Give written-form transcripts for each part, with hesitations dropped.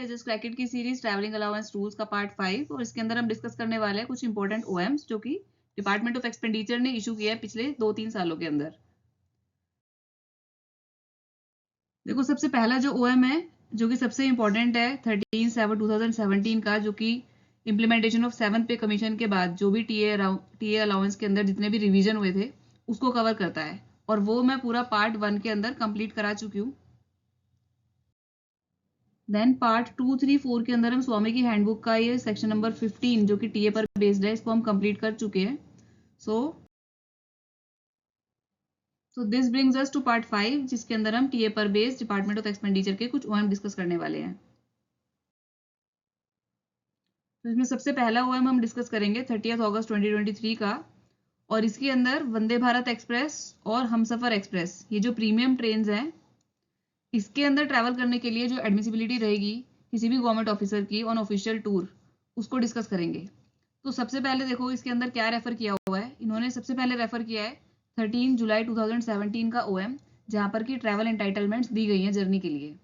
है जस्ट क्रैकेट की series travelling allowance rules का पार्ट 5 और इसके अंदर हम डिस्कस करने वाले हैं कुछ इंपॉर्टेंट ओएम्स जो कि डिपार्टमेंट ऑफ एक्सपेंडिचर ने इशू किया है पिछले 2-3 सालों के अंदर। देखो सबसे पहला जो ओएम है जो कि सबसे इंपॉर्टेंट है 13/7/2017 का, जो कि इम्प्लीमेंटेशन ऑफ 7th पे कमीशन के बाद जो भी टीए अलाउंस के अंदर जितने भी रिवीजन हुए थे उसको कवर करता है और वो मैं पूरा पार्ट 1 के अंदर कंप्लीट करा चुकी हूँ। देन पार्ट 2, 3, 4 के अंदर हम स्वामी की हैंडबुक का ये सेक्शन नंबर 15 जो कि टीए पर बेस्ड है इसको हम कंप्लीट कर चुके हैं। So this brings us to part 5 जिसके अंदर हम टीए पर बेस्ड डिपार्टमेंट ऑफ एक्सपेंडिचर के कुछ ओएम डिस्कस करने वाले हैं। तो इसमें सबसे पहला ओएम हम डिस्कस करेंगे 30 अगस्त 2023 का और इसके अंदर वंदे भारत एक्सप्रेस और हमसफर एक्सप्रेस ये जो प्रीमियम ट्रेन हैं इसके अंदर ट्रैवल करने के लिए जो एडमिसिबिलिटी रहेगी किसी भी गवर्नमेंट ऑफिसर की ऑन ऑफिशियल टूर उसको डिस्कस करेंगे। तो सबसे पहले देखो इसके अंदर क्या रेफर किया हुआ है, इन्होंने सबसे पहले रेफर किया है 13 जुलाई 2017 का ओएम जहां पर की ट्रैवल एंटाइटलमेंट्स दी गई हैं जर्नी के लिए।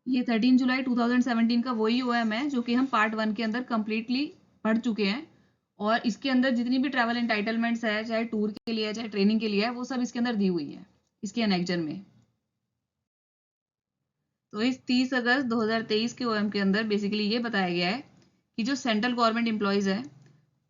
ये 13 जुलाई 2017 का वही ओएम है जो कि हम पार्ट 1 के अंदर कंप्लीटली पढ़ चुके हैं और इसके अंदर जितनी भी ट्रैवल एंटाइटलमेंट्स है चाहे टूर के लिए है चाहे ट्रेनिंग के लिए है वो सब इसके अंदर दी हुई है इसके एनेक्जर में। तो इस 30 अगस्त 2023 के ओएम के अंदर बेसिकली ये बताया गया है कि जो सेंट्रल गवर्नमेंट एम्प्लॉयज है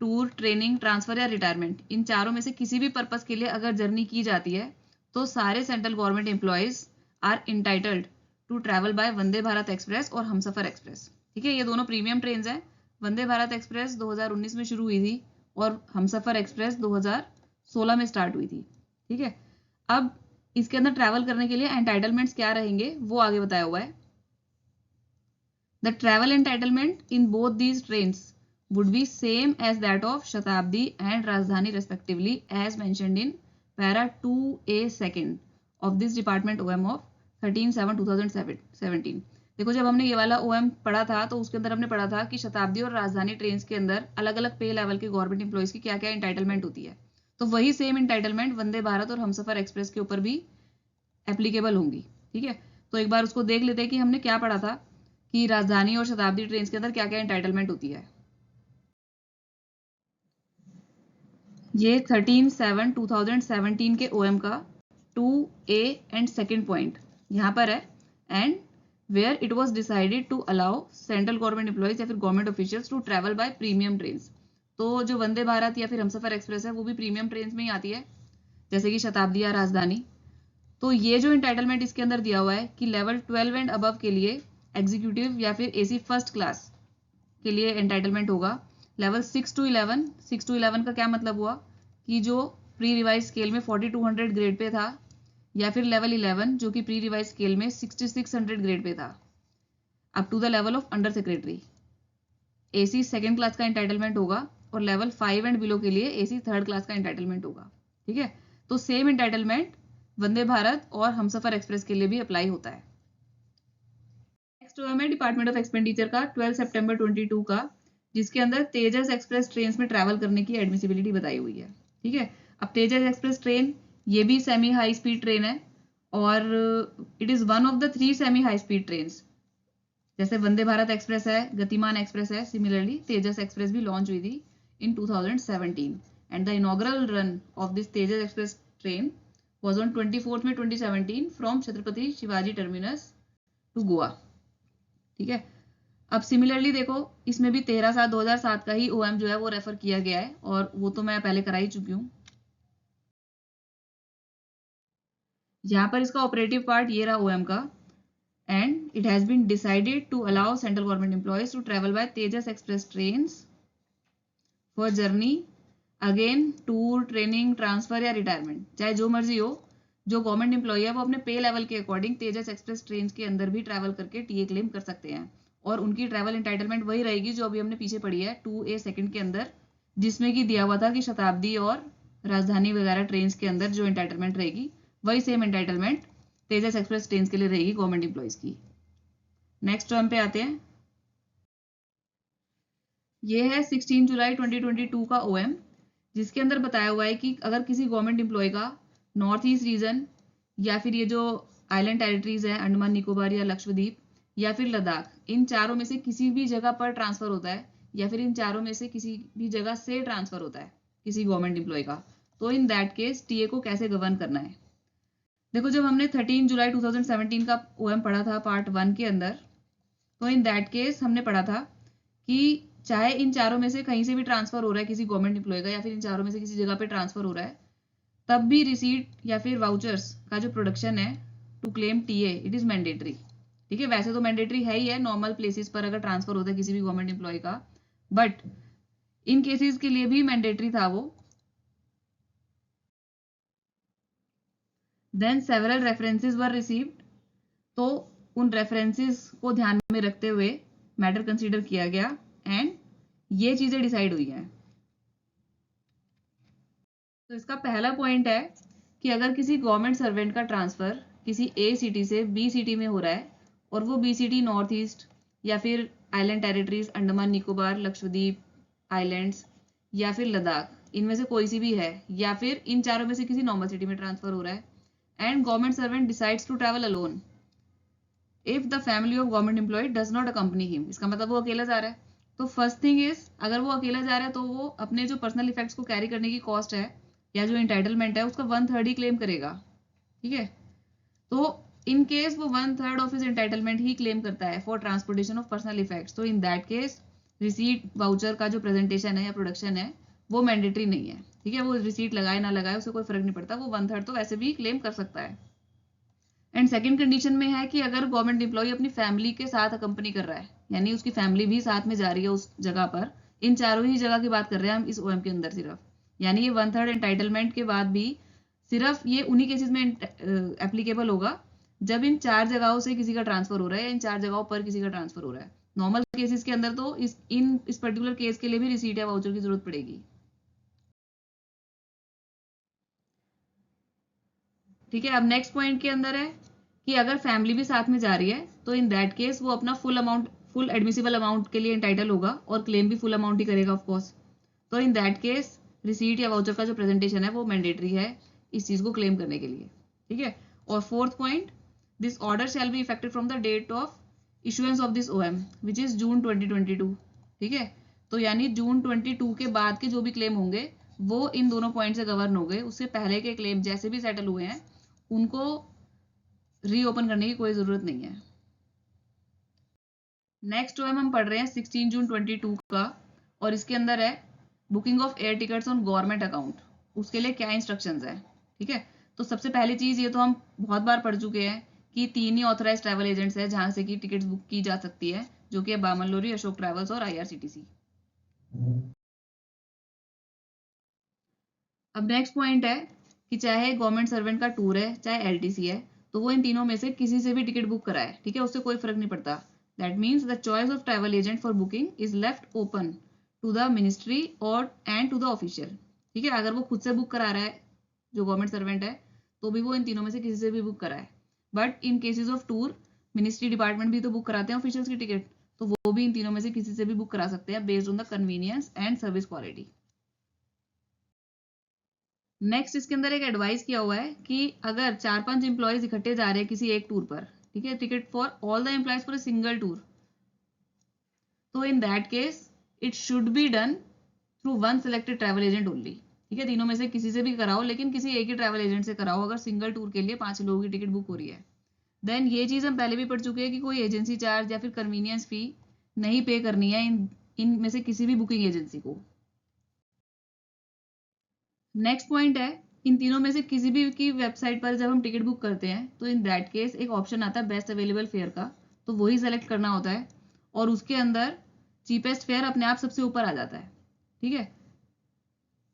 टूर, ट्रेनिंग, ट्रांसफर या रिटायरमेंट इन चारों में से किसी भी पर्पस के लिए अगर जर्नी की जाती है तो सारे central government employees are entitled to travel by Vande Bharat express और हमसफर एक्सप्रेस। ठीक है, ये दोनों प्रीमियम ट्रेन हैं। वंदे भारत एक्सप्रेस 2019 में शुरू हुई थी और हमसफर एक्सप्रेस 2016 में स्टार्ट हुई थी। ठीक है, अब इसके अंदर ट्रैवल करने के लिए एंटाइटलमेंट्स क्या रहेंगे वो आगे बताया हुआ है। The travel entitlement in both these trains would be same as that of Shatabdi and Rajdhani respectively as mentioned in para 2A second of this department OM of 13/7/2017। देखो जब हमने ये वाला OM पढ़ा था तो उसके अंदर हमने पढ़ा था कि शताब्दी और राजधानी ट्रेन के अंदर अलग अलग पे लेवल के गवर्नमेंट एम्प्लॉयज की क्या क्या इंटाइटलमेंट होती है, तो वही सेम इंटाइटलमेंट वंदे भारत और हमसफर एक्सप्रेस के ऊपर भी एप्लीकेबल होंगी। ठीक है, तो एक बार उसको देख लेते हैं कि हमने क्या पढ़ा था कि राजधानी और शताब्दी ट्रेन के अंदर क्या क्या इंटाइटलमेंट होती है। ये 13/7/2017 के ओएम का 2A एंड सेकेंड पॉइंट यहाँ पर है and where it was decided to allow central government employees या फिर government officials to travel by premium train. तो जो वंदे भारत या फिर हमसफर एक्सप्रेस है वो भी प्रीमियम ट्रेन में ही आती है जैसे कि शताब्दी या राजधानी। तो ये जो इंटाइटलमेंट इसके अंदर दिया हुआ है कि लेवल 12 एंड अबव के लिए एग्जीक्यूटिव या फिर एसी फर्स्ट क्लास के लिए एंटाइटलमेंट होगा। लेवल 6 to 11 का क्या मतलब हुआ कि जो प्री रिवाइज स्केल में 4200 ग्रेड पे था या फिर लेवल 11 जो कि प्री रिवाइज स्केल में 6600 ग्रेड पे था up to the level of under secretary AC second class का एंटाइटलमेंट होगा और लेवल 5 एंड बिलो के लिए एसी थर्ड क्लास का एंटाइटलमेंट होगा। ठीक है, तो सेम एंटाइटलमेंट वंदे भारत और हमसफर एक्सप्रेस के लिए भी अप्लाई होता है। नेक्स्ट है डिपार्टमेंट ऑफ एक्सपेंडिचर का 12 सितंबर 22 का जिसके अंदर तेजस एक्सप्रेस ट्रेन में ट्रैवल करने की एडमिसिबिलिटी बताई हुई है। ठीक है, अब तेजस एक्सप्रेस ट्रेन ये भी सेमी हाई स्पीड ट्रेन है और it is one of the 3 semi high speed train. जैसे वंदे भारत एक्सप्रेस है, गतिमान एक्सप्रेस है, सिमिलरली तेजस एक्सप्रेस भी लॉन्च हुई थी in 2017 and the inaugural run of this Tejas express train was on 24 May 2017 from Chhatrapati Shivaji terminus to Goa. ठीक है, अब सिमिलरली देखो इसमें भी 13/7/2007 का ही ओएम जो है वो रेफर किया गया है और वो तो मैं पहले करा ही चुकी हूँ। यहाँ पर इसका ऑपरेटिव पार्ट ये रहा ओएम का and it has been decided to allow central government employees to travel by Tejas express trains for journey again tour, training, transfer या रिटायरमेंट, चाहे जो मर्जी हो जो गवर्नमेंट एम्प्लॉय है वो अपने पे लेवल के अकॉर्डिंग तेजस एक्सप्रेस ट्रेन के अंदर भी ट्रैवल करके टीए क्लेम कर सकते हैं और उनकी ट्रैवल एंटाइटलमेंट वही रहेगी जो अभी हमने पीछे पढ़ी है 2A सेकंड के अंदर जिसमें कि दिया हुआ था कि शताब्दी और राजधानी वगैरह ट्रेन के अंदर जो एंटाइटलमेंट रहेगी वही सेम एंटाइटलमेंट तेजस एक्सप्रेस ट्रेन के लिए रहेगी गवर्नमेंट एम्प्लॉयज की। नेक्स्ट टर्म पे आते हैं, ये है 16 जुलाई 2022 का ओएम जिसके अंदर बताया हुआ है कि अगर किसी गवर्नमेंट एम्प्लॉय का नॉर्थ ईस्ट रीजन या फिर ये जो आइलैंड टेरिटरीज है, अंडमान निकोबार या लक्षद्वीप, या फिर लद्दाख, इन चारों में से किसी भी जगह पर ट्रांसफर होता है, या फिर इन चारों में से किसी भी जगह से ट्रांसफर होता है किसी गवर्नमेंट एम्प्लॉय का, तो इन दैट केस टीए को कैसे गवर्न करना है। देखो, जब हमने 13 जुलाई 2017 का ओएम पढ़ा था पार्ट 1 के अंदर, तो इन दैट केस हमने पढ़ा था कि चाहे इन चारों में से कहीं से भी ट्रांसफर हो रहा है किसी गवर्नमेंट एम्प्लॉय का, या फिर इन चारों में से किसी जगह पे ट्रांसफर हो रहा है, तब भी रिसीट या फिर वाउचर्स का जो प्रोडक्शन है to claim TA, it is mandatory. ठीक है, वैसे तो मैंडेटरी है ही है नॉर्मल प्लेसेस पर अगर ट्रांसफर होता है किसी भी गवर्नमेंट एम्प्लॉय का, बट इन केसेस के लिए भी मैंडेटरी था वो। Then several references were received, तो उन रेफरेंसेस को ध्यान में रखते हुए मैटर कंसीडर किया गया एंड ये चीजें डिसाइड हुई हैं। तो इसका पहला पॉइंट है कि अगर किसी गवर्नमेंट सर्वेंट का ट्रांसफर किसी ए सिटी से बी सिटी में हो रहा है और वो बी सिटी नॉर्थ ईस्ट या फिर island territories, Andaman Nicobar, Lakshadweep islands या फिर लद्दाख, इनमें से कोई सी भी है, या फिर इन चारों में से किसी नॉर्मल सिटी में ट्रांसफर हो रहा है, and government servant decides to travel alone if the family of government employee does not accompany him, इसका मतलब वो अकेला जा रहा है। तो फर्स्ट थिंग इज, अगर वो अकेला जा रहा है तो वो अपने जो पर्सनल इफेक्ट्स को कैरी करने की कॉस्ट है या जो इंटाइटलमेंट है उसका 1/3 ही क्लेम करेगा। ठीक है, तो इन केस वो 1/3 ऑफ हिज एंटाइटलमेंट ही क्लेम करता है for transportation of personal effects, तो in that case receipt voucher का जो प्रेजेंटेशन है या प्रोडक्शन है वो मैंडेटरी नहीं है। ठीक है, वो रिसीट लगाए ना लगाए उससे कोई फर्क नहीं पड़ता, वो 1/3 तो वैसे भी क्लेम कर सकता है। एंड सेकंड कंडीशन में है कि अगर गवर्नमेंट एम्प्लॉय अपनी फैमिली के साथ अकम्पनी कर रहा है, यानी उसकी फैमिली भी साथ में जा रही है उस जगह पर, इन चारों ही जगह की बात कर रहे हैं हम इस ओएम के अंदर सिर्फ, यानी ये 1/3 एंटाइटलमेंट के बाद भी सिर्फ ये उन्हीं केसेस में एप्लीकेबल होगा जब इन 4 जगहों से किसी का ट्रांसफर हो रहा है या इन 4 जगहों पर किसी का ट्रांसफर हो रहा है। नॉर्मल केसेस के अंदर तो इस पर्टिकुलर केस के लिए भी रिसीट या वाउचर की जरूरत पड़ेगी। ठीक है, अब नेक्स्ट पॉइंट के अंदर है कि अगर फैमिली भी साथ में जा रही है तो इन दैट केस वो अपना फुल एडमिसिबल अमाउंट के लिए एंटाइटल होगा और क्लेम भी फुल अमाउंट ही करेगा ऑफ कोर्स। तो इन दैट केस रिसीट या वाउचर का जो प्रेजेंटेशन है वो मैंडेटरी है इस चीज को क्लेम करने के लिए। ठीक है, और fourth point, this order shall be effected from the date of issuance of this OM which is June 2022। ठीक है, तो यानी जून 22 के बाद के जो भी क्लेम होंगे वो इन दोनों पॉइंट से गवर्न हो गए, उससे पहले के क्लेम जैसे भी सेटल हुए हैं उनको रीओपन करने की कोई जरूरत नहीं है। नेक्स्ट हम पढ़ रहे हैं 16 जून 22 का, और इसके अंदर है booking of air tickets on government account, उसके लिए क्या इंस्ट्रक्शंस है। ठीक है, तो सबसे पहली चीज ये तो हम बहुत बार पढ़ चुके हैं कि 3 ही ऑथराइज ट्रैवल एजेंट्स है जहां से कि टिकट्स बुक की जा सकती है, जो कि है बामन लोरी, अशोक ट्रैवल्स और IRCTC। अब नेक्स्ट पॉइंट है कि चाहे गवर्नमेंट सर्वेंट का टूर है चाहे LTC है, तो वो इन तीनों में से किसी से भी टिकट बुक कराए। ठीक है, उससे कोई फर्क नहीं पड़ता। That means the choice of travel agent for booking is left open to the ministry और एंड टू द ऑफिशियल। ठीक है, अगर वो खुद से बुक करा रहा है जो गवर्नमेंट सर्वेंट है तो भी वो इन तीनों में से किसी से भी बुक कराए, but in cases of tour ministry department भी तो बुक कराते हैं ऑफिशियल्स की टिकट, तो वो भी इन तीनों में से किसी से भी बुक करा सकते हैं based on the convenience and service quality. Next इसके अंदर एक एडवाइस किया हुआ है कि अगर 4-5 इंप्लॉयज इकट्ठे जा रहे हैं किसी एक टूर पर, ठीक है, ticket for all the employees for a single tour, तो in that case it should be done through one selected travel agent only. ठीक है, तीनों में से किसी से भी कराओ लेकिन किसी एक ही ट्रैवल एजेंट से कराओ अगर सिंगल टूर के लिए 5 लोगों की टिकट बुक हो रही है। देन ये चीज हम पहले भी पढ़ चुके हैं कि कोई एजेंसी चार्ज या फिर कन्वीनियंस फी नहीं पे करनी है इनमें से किसी भी बुकिंग एजेंसी को। नेक्स्ट पॉइंट है, इन तीनों में से किसी भी की वेबसाइट पर जब हम टिकट बुक करते हैं तो इन दैट केस एक ऑप्शन आता है बेस्ट अवेलेबल फेयर का, तो वही सेलेक्ट करना होता है और उसके अंदर चीपेस्ट फेयर अपने आप सबसे ऊपर आ जाता है। ठीक है,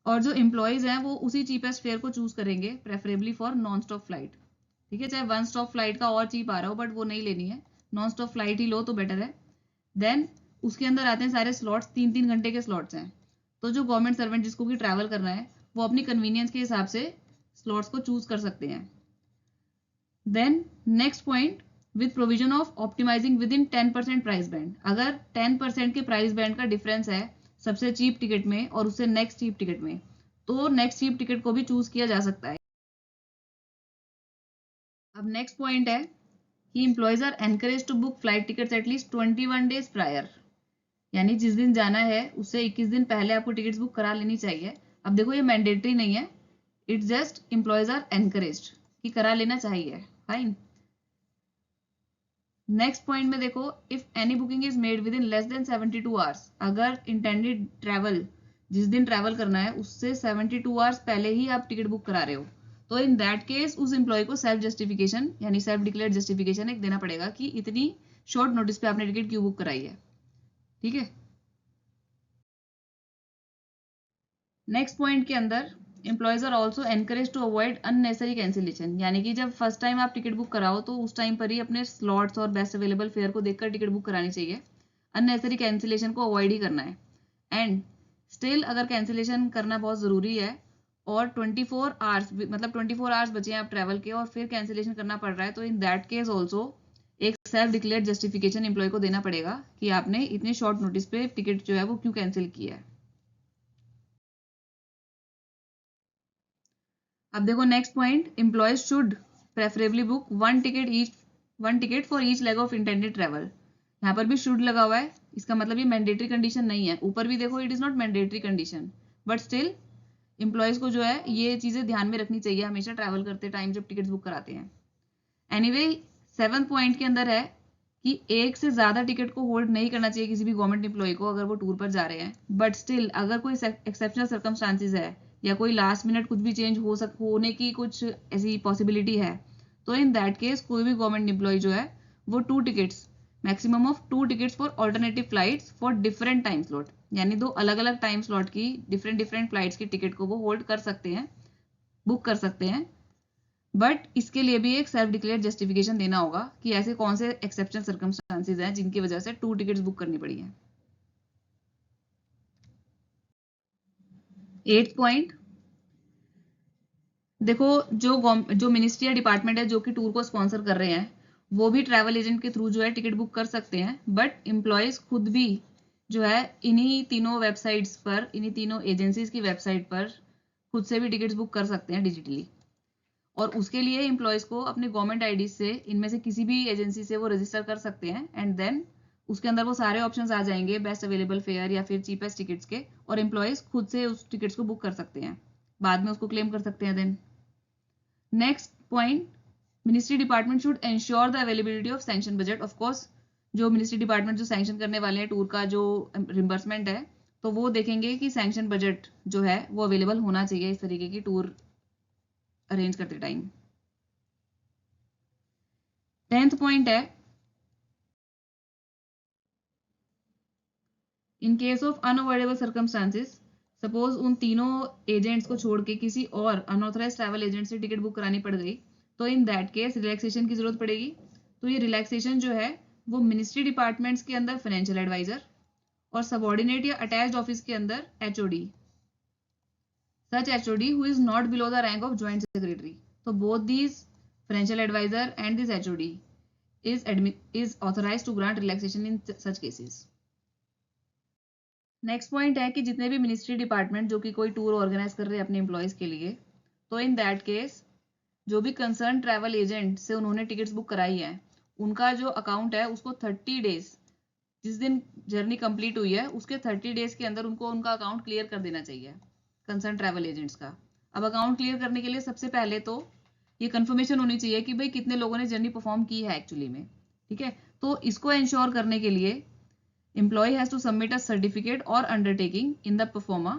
और जो एम्प्लॉयज हैं वो उसी चीपेस्ट फेयर को चूज करेंगे preferably for non stop flight. ठीक है, चाहे वन स्टॉप फ्लाइट का और चीप आ रहा हो बट वो नहीं लेनी है, नॉन स्टॉप फ्लाइट ही लो तो बेटर है। देन उसके अंदर आते हैं सारे स्लॉट्स, 3-3 घंटे के स्लॉट्स हैं, तो जो गवर्नमेंट सर्वेंट जिसको भी ट्रैवल करना है वो अपनी कन्वीनियंस के हिसाब से स्लॉट्स को चूज कर सकते हैं। Then next point, with provision of optimizing within 10% price band, अगर 10% के प्राइस बैंड का डिफरेंस है सबसे चीप टिकट में और उससे नेक्स्ट चीप टिकट में, तो नेक्स्ट चीप टिकट को भी चूज किया जा सकता है। अब अब नेक्स्ट पॉइंट है कि employees are encourage to book flight tickets at least 21 days prior, यानी जिस दिन जाना है उससे 21 दिन पहले आपको टिकट्स बुक करा लेनी चाहिए। अब देखो ये मैंडेटरी नहीं है, it's just employees are encouraged कि करा लेना चाहिए। फाइन। नेक्स्ट पॉइंट में देखो, if any booking is made within less than 72 hours, अगर इंटेंडेड ट्रैवल, जिस दिन ट्रैवल करना है उससे 72 आवर्स पहले ही आप टिकट बुक करा रहे हो, तो इन दैट केस उस एम्प्लॉय को सेल्फ जस्टिफिकेशन यानी सेल्फ डिक्लेयर्ड जस्टिफिकेशन एक देना पड़ेगा कि इतनी शॉर्ट नोटिस पे आपने टिकट क्यों बुक कराई है। ठीक है। नेक्स्ट पॉइंट के अंदर employees are also encourage to avoid unnecessary cancellation, यानी कि जब फर्स्ट टाइम आप टिकट बुक कराओ तो उस टाइम पर ही अपने स्लॉट्स और बेस्ट अवेलेबल फेयर को देखकर टिकट बुक करानी चाहिए। अननेसेसरी कैंसिलेशन को अवॉइड ही करना है। एंड स्टिल अगर कैंसिलेशन करना बहुत ज़रूरी है और 24 आवर्स मतलब 24 आवर्स बचे हैं आप ट्रैवल के और फिर कैंसिलेशन करना पड़ रहा है, तो इन दैट केस ऑल्सो एक सेल्फ डिक्लेयर्ड जस्टिफिकेशन एम्प्लॉय को देना पड़ेगा कि आपने इतने शॉर्ट नोटिस पे टिकट जो है वो क्यों कैंसिल किया है। अब देखो next point, employees should preferably book one ticket for each leg of intended travel. यहाँ पर भी शुड लगा हुआ है, इसका मतलब ये मैंडेटरी कंडीशन नहीं है। ऊपर भी देखो it is not mandatory condition, but still employees को जो है ये चीजें ध्यान में रखनी चाहिए हमेशा ट्रैवल करते टाइम जब टिकट बुक कराते हैं। एनीवे 7th पॉइंट के अंदर है कि एक से ज्यादा टिकट को होल्ड नहीं करना चाहिए किसी भी गवर्नमेंट एम्प्लॉय को अगर वो टूर पर जा रहे हैं, बट स्टिल अगर कोई एक्सेप्शनल सर्कमस्टांसिस है या कोई लास्ट मिनट कुछ भी चेंज होने की कुछ ऐसी पॉसिबिलिटी है, तो इन दैट केस कोई भी गवर्नमेंट एम्प्लॉय जो है वो 2 tickets maximum of 2 tickets for alternative flights for different time slot, यानी 2 अलग अलग टाइम स्लॉट की डिफरेंट फ्लाइट्स की टिकट को वो होल्ड कर सकते हैं, बुक कर सकते हैं। बट इसके लिए भी एक सेल्फ डिक्लेयर्ड जस्टिफिकेशन देना होगा कि ऐसे कौन से एक्सेप्शनल सर्कमस्टांसेस हैं जिनकी वजह से 2 टिकट्स बुक करनी पड़ी है। 8th पॉइंट देखो, जो मिनिस्ट्री या डिपार्टमेंट है जो कि टूर को स्पॉन्सर कर रहे हैं वो भी ट्रैवल एजेंट के थ्रू जो है टिकट बुक कर सकते हैं, बट एम्प्लॉयज खुद भी जो है इन्हीं तीनों वेबसाइट्स पर, इन्हीं तीनों एजेंसीज की वेबसाइट पर खुद से भी टिकट्स बुक कर सकते हैं डिजिटली। और उसके लिए एम्प्लॉयज को अपने गवर्नमेंट आईडी से इनमें से किसी भी एजेंसी से वो रजिस्टर कर सकते हैं एंड देन उसके अंदर वो सारे ऑप्शंस आ जाएंगे बेस्ट अवेलेबल फेयर या फिर चीपेस्ट टिकट्स के, और एम्प्लॉयज खुद से उस टिकट्स को बुक कर सकते हैं, बाद में उसको क्लेम कर सकते हैं। Then next point, ministry department should ensure the availability of sanction budget. Of course जो मिनिस्ट्री डिपार्टमेंट जो सैंक्शन करने वाले हैं टूर का जो रिम्बर्समेंट है, तो वो देखेंगे कि सैंक्शन बजट जो है वो अवेलेबल होना चाहिए इस तरीके की टूर अरेंज करते टाइम। 10th पॉइंट है, in case of unavoidable circumstances, suppose उन तीनों एजेंट्स को छोड़ के किसी और अनऑथराइज ट्रैवल एजेंट से टिकट बुक करानी पड़ गई, तो इन दैट केस रिलैक्सेशन की जरूरत पड़ेगी। तो ये रिलैक्सेशन जो है वो मिनिस्ट्री डिपार्टमेंट्स के अंदर फाइनेंशियल एडवाइजर और सबॉर्डिनेट या अटैच्ड ऑफिस के अंदर HOD, such HOD who is not below the rank of joint secretary. So both these financial advisor and this HOD is authorized to grant relaxation in such cases. Next point है कि जितने भी ministry department जो कि कोई tour organise कर रहे हैं अपने एम्प्लॉयज के लिए, तो इन दैट केस जो भी कंसर्न ट्रैवल एजेंट से उन्होंने टिकट्स बुक कराई है उनका जो अकाउंट है उसको 30 डेज, जिस दिन जर्नी कंप्लीट हुई है उसके 30 डेज के अंदर उनको उनका अकाउंट क्लियर कर देना चाहिए कंसर्न ट्रैवल एजेंट्स का। अब अकाउंट क्लियर करने के लिए सबसे पहले तो ये कंफर्मेशन होनी चाहिए कि भाई कितने लोगों ने जर्नी परफॉर्म की है एक्चुअली में। ठीक है, तो इसको इंश्योर करने के लिए employee has to submit a certificate or undertaking in the performer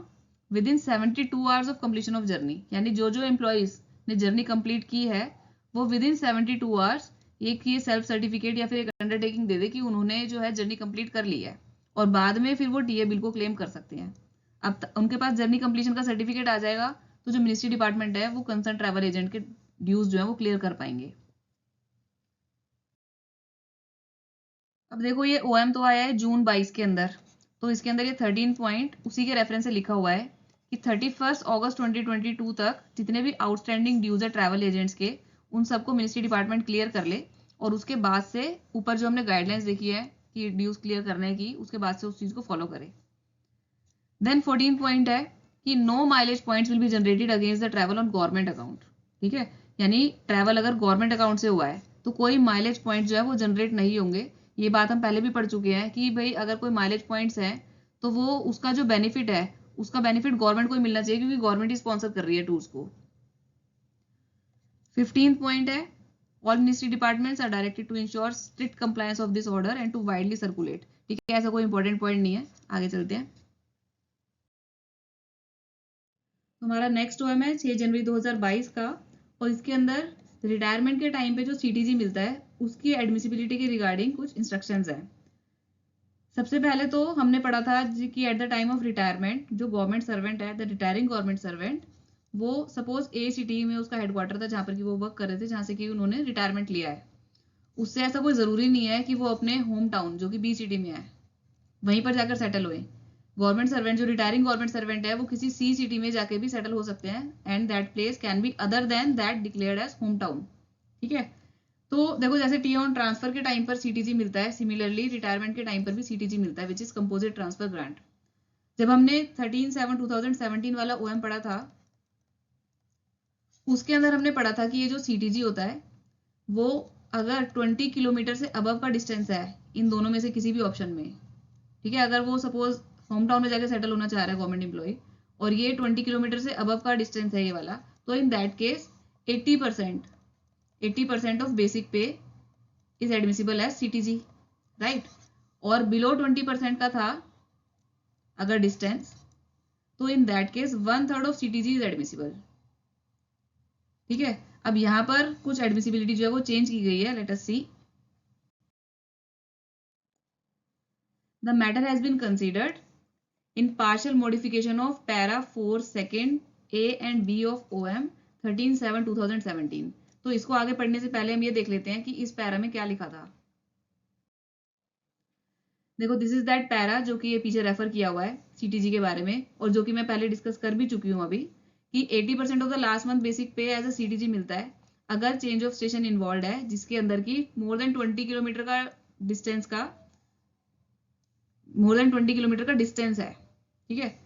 within 72 hours of completion of journey, यानी जो एम्प्लॉइज ने जर्नी कंप्लीट की है वो विदिन 72 आवर्स एक ये सेल्फ सर्टिफिकेट या फिर एक अंडरटेकिंग दे दे कि उन्होंने जो है जर्नी कंप्लीट कर ली है, और बाद में फिर वो टीए बिल को क्लेम कर सकते हैं। अब उनके पास जर्नी कंप्लीशन का सर्टिफिकेट आ जाएगा तो जो मिनिस्ट्री डिपार्टमेंट है वो कंसर्न ट्रैवल एजेंट के ड्यूज जो है वो क्लियर कर पाएंगे। अब देखो ये ओएम तो आया है जून 22 के अंदर, तो इसके अंदर ये 13 पॉइंट उसी के रेफरेंस से लिखा हुआ है कि 31 अगस्त 2022 तक जितने भी आउटस्टैंडिंग ड्यूज है ट्रैवल एजेंट्स के उन सबको मिनिस्ट्री डिपार्टमेंट क्लियर कर ले, और उसके बाद से ऊपर जो हमने गाइडलाइंस देखी है कि ड्यूज क्लियर करने की, उसके बाद से उस चीज को फॉलो करे। देन 14 पॉइंट है कि no mileage points will be generated against the travel on government account. ठीक है, यानी ट्रैवल अगर गवर्नमेंट अकाउंट से हुआ है तो कोई माइलेज पॉइंट जो है वो जनरेट नहीं होंगे। ये बात हम पहले भी पढ़ चुके हैं कि भाई अगर कोई माइलेज पॉइंट्स हैं तो वो उसका जो बेनिफिट है उसका बेनिफिट गवर्नमेंट को ही मिलना चाहिए, क्योंकि गवर्नमेंट ही स्पॉन्सर कर रही है टूर्स को। 15th पॉइंट है, all ministry departments are directed to ensure strict compliance of this order and to widely circulate. ठीक है, ऐसा कोई इंपॉर्टेंट पॉइंट नहीं है, आगे चलते हैं। हमारा नेक्स्ट ओएम है 6 जनवरी 2022 का, और इसके अंदर रिटायरमेंट के टाइम पे जो सीटीजी मिलता है उसकी एडमिसिबिलिटी के रिगार्डिंग कुछ इंस्ट्रक्शंस हैं। सबसे पहले तो हमने पढ़ा था कि at the time of retirement जो गवर्नमेंट सर्वेंट है, द रिटायरिंग गवर्नमेंट सर्वेंट, वो सपोज ए सिटी में उसका हेडक्वार्टर था जहाँ पर कि वो वर्क कर रहे थे, जहाँ से कि उन्होंने रिटायरमेंट लिया है। उससे ऐसा कोई ज़रूरी नहीं है कि वो अपने होम टाउन जो कि बी सिटी में है वहीं पर जाकर सेटल हुए। गवर्नमेंट सर्वेंट जो रिटायरिंग गवर्नमेंट सर्वेंट है वो किसी सी सिटी में जाके भी सेटल हो सकते हैं, and that place can be other than that declared age home town. ठीक है, तो देखो जैसे टी ऑन ट्रांसफर के टाइम पर सीटीजी मिलता है, सिमिलरली रिटायरमेंट के टाइम पर भी सीटीजी मिलता है, which is composite transfer grant. जब हमने 13/7/2017 वाला ओएम पढ़ा था उसके अंदर हमने पढ़ा था कि ये जो सीटीजी होता है वो अगर 20 किलोमीटर से अबव का डिस्टेंस है इन दोनों में से किसी भी ऑप्शन में, ठीक है, अगर वो सपोज होम टाउन में जाके सेटल होना चाह रहा है गवर्नमेंट एम्प्लॉय और ये 20 किलोमीटर से अबव का डिस्टेंस है ये वाला, तो in that case 80% of basic pay is admissible as CTG, right. और बिलो 20% का था अगर डिस्टेंस, तो in that case 1/3 of CTG is admissible. ठीक है, अब यहाँ पर कुछ एडमिसिबिलिटी जो है वो चेंज की गई है, let us see. The matter has been considered in partial modification of para 4 second A and B of OM 13/7/2017। तो इसको आगे पढ़ने से पहले हम ये देख लेते हैं कि इस पैरा में क्या लिखा था। देखो दिस इज दैट पैरा जो कि ये पीछे रेफर किया हुआ है सीटीजी के बारे में, और जो कि मैं पहले डिस्कस कर भी चुकी हूँ अभी, कि 80% of the last month basic पे एज अ सीटीजी मिलता है अगर चेंज ऑफ स्टेशन इन्वॉल्व है जिसके अंदर की मोर देन 20 किलोमीटर का डिस्टेंस है। ठीक है,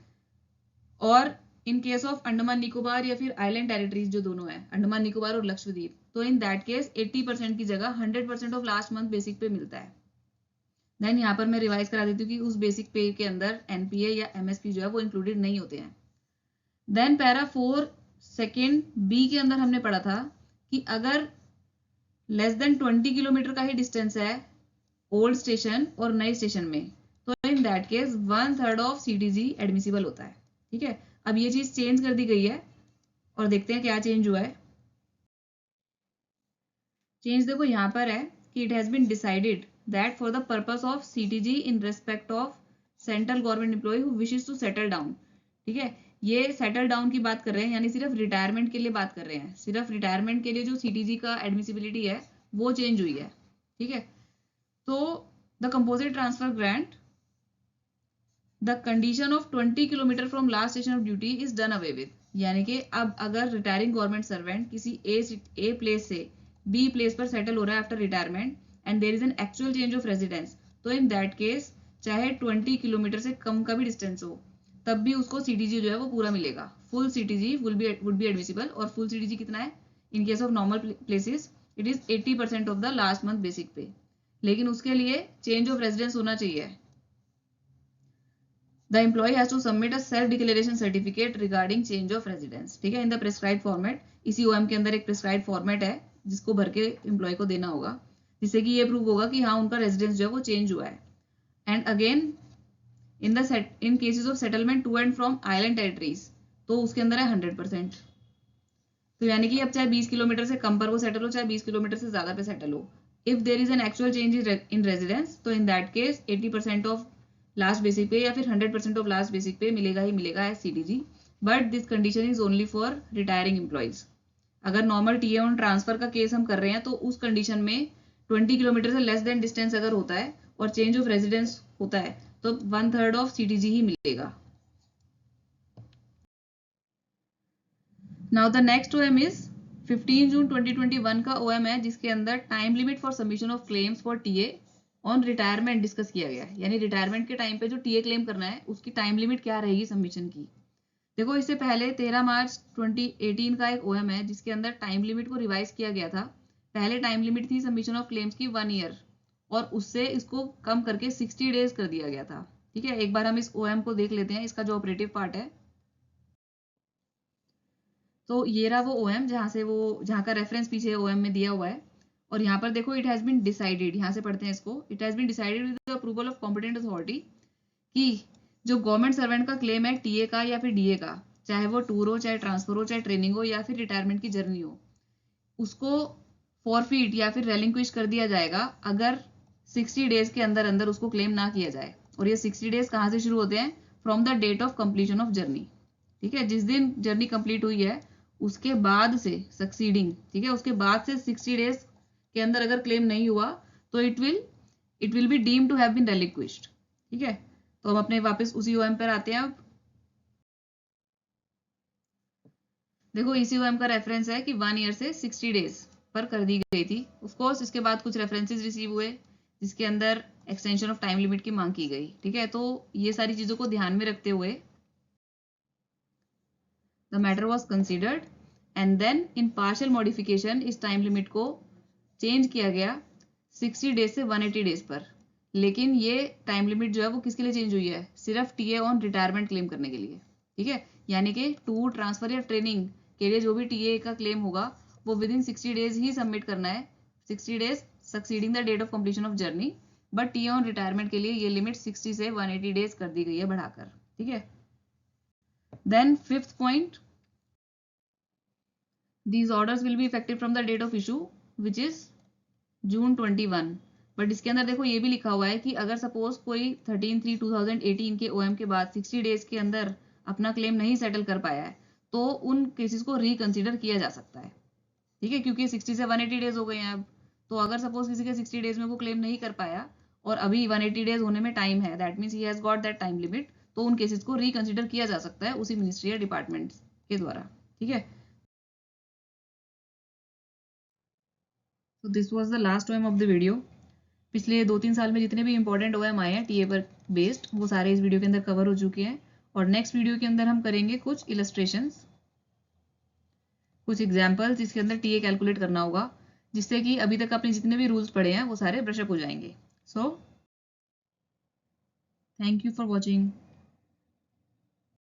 और in case of Andaman Nicobar या फिर आइलैंड टेरिटरीज जो दोनों है, अंडमान निकोबार और लक्षद्वीप, तो इन दैट केस 80% की जगह 100% ऑफ लास्ट मंथ बेसिक पे मिलता है। देन यहाँ पर मैं रिवाइज करा देती हूँ कि उस बेसिक पे के अंदर एनपीए या एमएसपी जो है वो इंक्लूडेड नहीं होते हैं। देन पैरा 4 सेकेंड बी के अंदर हमने पढ़ा था कि अगर लेस देन 20 किलोमीटर का ही डिस्टेंस है ओल्ड स्टेशन और नए स्टेशन में, तो in that case 1/3 of CTG admissible होता है। ठीक है, अब ये चीज चेंज कर दी गई है और देखते हैं क्या चेंज हुआ है। चेंज देखो यहाँ पर है कि it has been decided that for the purpose of CTG in respect of central government employee who wishes to settle down. ठीक है, ये सेटल डाउन की बात कर रहे हैं, यानी सिर्फ रिटायरमेंट के लिए बात कर रहे हैं, सिर्फ रिटायरमेंट के लिए जो सीटीजी का एडमिसिबिलिटी है वो चेंज हुई है। ठीक है, तो the composite transfer grant the condition of 20 kilometre from last station of duty is done away with, यानी कि अब अगर रिटायरिंग गवर्नमेंट सर्वेंट किसी ए प्लेस से बी प्लेस पर सेटल हो रहा है after retirement and there is an actual change of residence, तो इन दैट केस चाहे 20 किलोमीटर से कम का भी डिस्टेंस हो तब भी उसको सीटीजी जो है वो पूरा मिलेगा। Full CTG would be admissible, और फुल सीटीजी कितना है in case of normal places it is 80% of the last month basic पे, लेकिन उसके लिए चेंज ऑफ रेजिडेंस होना चाहिए। The employee has to submit a self declaration certificate regarding change of residence। ठीक है, in the prescribed format। इसी OM के अंदर एक prescribed format है जिसको भर के एम्प्लॉय को देना होगा, जिससे कि ये प्रूव होगा कि हाँ उनका रेजिडेंस जो है वो चेंज हुआ है। And again in cases of settlement to and from island territories, तो उसके अंदर है 100%। तो यानी कि अब चाहे 20 किलोमीटर से कम पर वो सेटल हो, चाहे 20 किलोमीटर से ज्यादा पे सेटल हो, if there is an actual change in residence, तो in that case 80% of last basic pay या फिर 100% ऑफ लास्ट बेसिक पे मिलेगा ही मिलेगा as CTG. But this condition is only for retiring employees. अगर नॉर्मल टीए ऑन ट्रांसफर का case हम कर रहे हैं तो उस कंडीशन में 20 किलोमीटर से लेस देन डिस्टेंस अगर होता है और चेंज ऑफ रेजिडेंस होता है तो 1/3 ऑफ सीटीजी ही मिलेगा। Now the next OM is 15 June 2021 का ओएम है, जिसके अंदर time limit for submission of claims for TA on retirement discussed किया गया है। यानी रिटायरमेंट के टाइम पे जो टीए क्लेम करना है उसकी टाइम लिमिट क्या रहेगी सबमिशन की। देखो इससे पहले 13 मार्च 2018 का एक ओएम है जिसके अंदर टाइम लिमिट को रिवाइज किया गया था। पहले टाइम लिमिट थी सबमिशन ऑफ क्लेम्स की 1 ईयर और उससे इसको कम करके 60 डेज कर दिया गया था। ठीक है, एक बार हम इस ओएम को देख लेते हैं, इसका जो ऑपरेटिव पार्ट है। तो ये रहा वो ओएम जहाँ का रेफरेंस पीछे ओएम में दिया हुआ है। और यहाँ पर देखो इट हैज बीन डिसाइडेड, यहाँ से पढ़ते हैं इसको। It has been decided with the approval of competent authority कि जो गवर्नमेंट सर्वेंट का क्लेम है टीए का या फिर डीए का, चाहे वो टूर हो, चाहे ट्रांसफर हो, चाहे ट्रेनिंग हो या फिर रिटायरमेंट की जर्नी हो, उसको फॉरफीट या फिर रेलिंक्विश कर दिया जाएगा अगर 60 डेज के अंदर अंदर उसको क्लेम ना किया जाए। और ये 60 डेज कहाँ से शुरू होते हैं? From the date of completion of journey. ठीक है, जिस दिन जर्नी कंप्लीट हुई है उसके बाद से सक्सीडिंग, ठीक है, उसके बाद से 60 डेज के अंदर अगर क्लेम नहीं हुआ तो it will be deem to have been relinquished. ठीक है, तो हम अपने वापस उसी ओएम पर आते हैं। अब देखो इसी ओएम का रेफरेंस है कि 1 ईयर से 60 डेज पर कर दी गई थी। ऑफ कोर्स इसके बाद कुछ रेफरेंसेस रिसीव हुए जिसके अंदर एक्सटेंशन ऑफ टाइम लिमिट की मांग की गई। ठीक है, तो ये सारी चीजों को ध्यान में रखते हुए the matter was considered and then in partial modification इस टाइम लिमिट को चेंज किया गया 60 डेज से 180 डेज पर। लेकिन ये टाइम लिमिट जो है वो किसके लिए चेंज हुई है? सिर्फ टीए ऑन रिटायरमेंट क्लेम करने के लिए। ठीक है, यानी कि टूर, ट्रांसफर या ट्रेनिंग के लिए जो भी टीए का क्लेम होगा वो विद इन 60 डेज ही सबमिट करना है, 60 days succeeding the date of completion of journey. But TA on retirement के लिए ये लिमिट 60 से 180 डेज कर दी गई है बढ़ाकर। ठीक है, then fifth point, these orders will be effective from the date of issue which is June 21। But इसके अंदर देखो ये भी लिखा हुआ है कि अगर सपोज कोई 13/3/2018 के ओएम के बाद 60 डेज के अंदर अपना क्लेम नहीं सेटल कर पाया है तो उन केसेस को रिकंसिडर किया जा सकता है। ठीक है, क्योंकि 60 से 180 डेज हो गए हैं अब। तो अगर सपोज किसी के 60 डेज में वो क्लेम नहीं कर पाया और अभी 180 डेज होने में टाइम है, that means he has got that time limit, तो उन केसेस को रिकंसिडर किया जा सकता है उसी मिनिस्ट्री या डिपार्टमेंट के द्वारा। ठीक है, तो this was the last OM of the video. पिछले 2-3 साल में जितने भी इंपॉर्टेंट ओएम आए हैं टीए पर बेस्ड वो सारे इस वीडियो के अंदर कवर हो चुके हैं। और नेक्स्ट वीडियो के अंदर हम करेंगे कुछ इलस्ट्रेशंस, कुछ एग्जाम्पल्स जिसके अंदर टीए कैलकुलेट करना होगा, जिससे कि अभी तक आपने जितने भी रूल्स पढ़े हैं वो सारे ब्रशअप हो जाएंगे। So thank you for watching.